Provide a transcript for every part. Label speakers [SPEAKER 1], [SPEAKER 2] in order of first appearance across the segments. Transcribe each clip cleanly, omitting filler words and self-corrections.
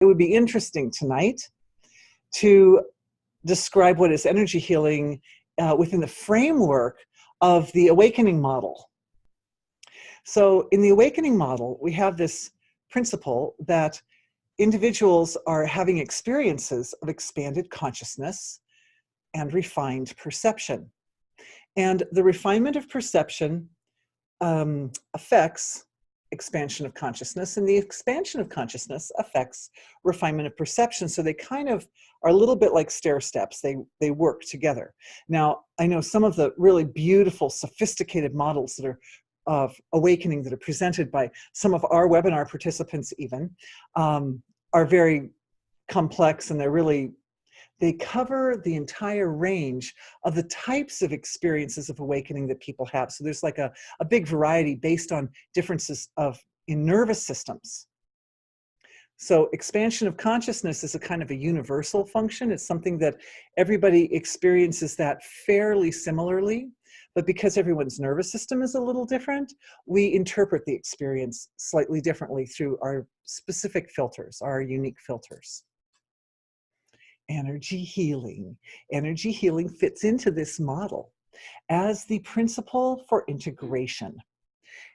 [SPEAKER 1] It would be interesting tonight to describe what is energy healing within the framework of the awakening model. So in the awakening model, we have this principle that individuals are having experiences of expanded consciousness and refined perception. And the refinement of perception affects expansion of consciousness, and the expansion of consciousness affects refinement of perception. So they kind of are a little bit like stair steps. They work together. Now, I know some of the really beautiful, sophisticated models that are of awakening that are presented by some of our webinar participants even are very complex, and they cover the entire range of the types of experiences of awakening that people have. So there's like a big variety based on differences in nervous systems. So expansion of consciousness is a kind of a universal function. It's something that everybody experiences that fairly similarly, but because everyone's nervous system is a little different, we interpret the experience slightly differently through our specific filters, our unique filters. Energy healing. Energy healing fits into this model as the principle for integration.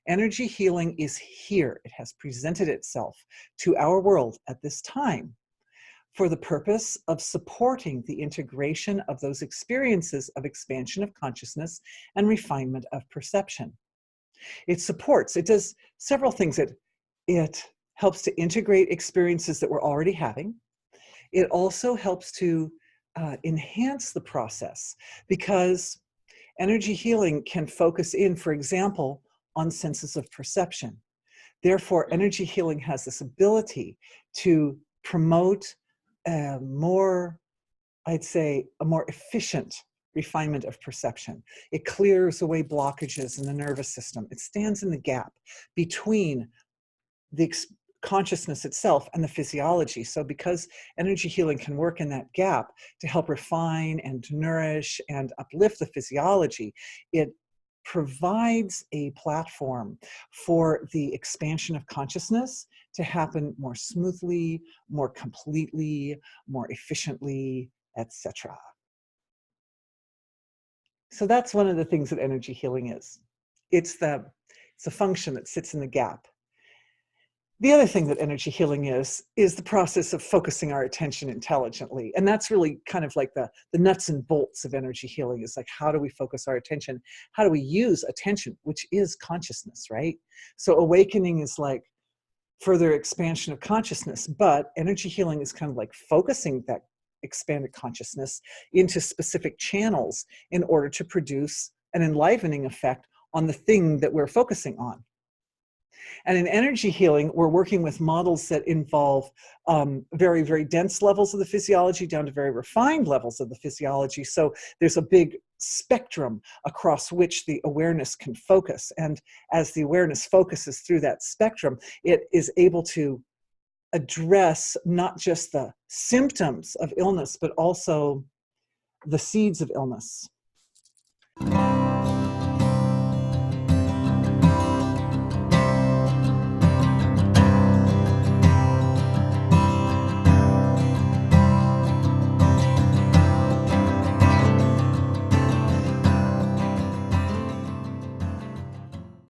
[SPEAKER 1] Energy healing is here. It has presented itself to our world at this time for the purpose of supporting the integration of those experiences of expansion of consciousness and refinement of perception. It does several things. It helps to integrate experiences that we're already having. It also helps to enhance the process, because energy healing can focus in, for example, on senses of perception. Therefore, energy healing has this ability to promote a more efficient refinement of perception. It clears away blockages in the nervous system. It stands in the gap between the consciousness itself and the physiology. So because energy healing can work in that gap to help refine and nourish and uplift the physiology, it provides a platform for the expansion of consciousness to happen more smoothly, more completely, more efficiently, etc. So that's one of the things that energy healing is. It's a function that sits in the gap. The other thing that energy healing is the process of focusing our attention intelligently. And that's really kind of like the nuts and bolts of energy healing, is like, how do we focus our attention? How do we use attention, which is consciousness, right? So awakening is like further expansion of consciousness, but energy healing is kind of like focusing that expanded consciousness into specific channels in order to produce an enlivening effect on the thing that we're focusing on. And in energy healing, we're working with models that involve very, very dense levels of the physiology down to very refined levels of the physiology. So there's a big spectrum across which the awareness can focus. And as the awareness focuses through that spectrum, it is able to address not just the symptoms of illness, but also the seeds of illness.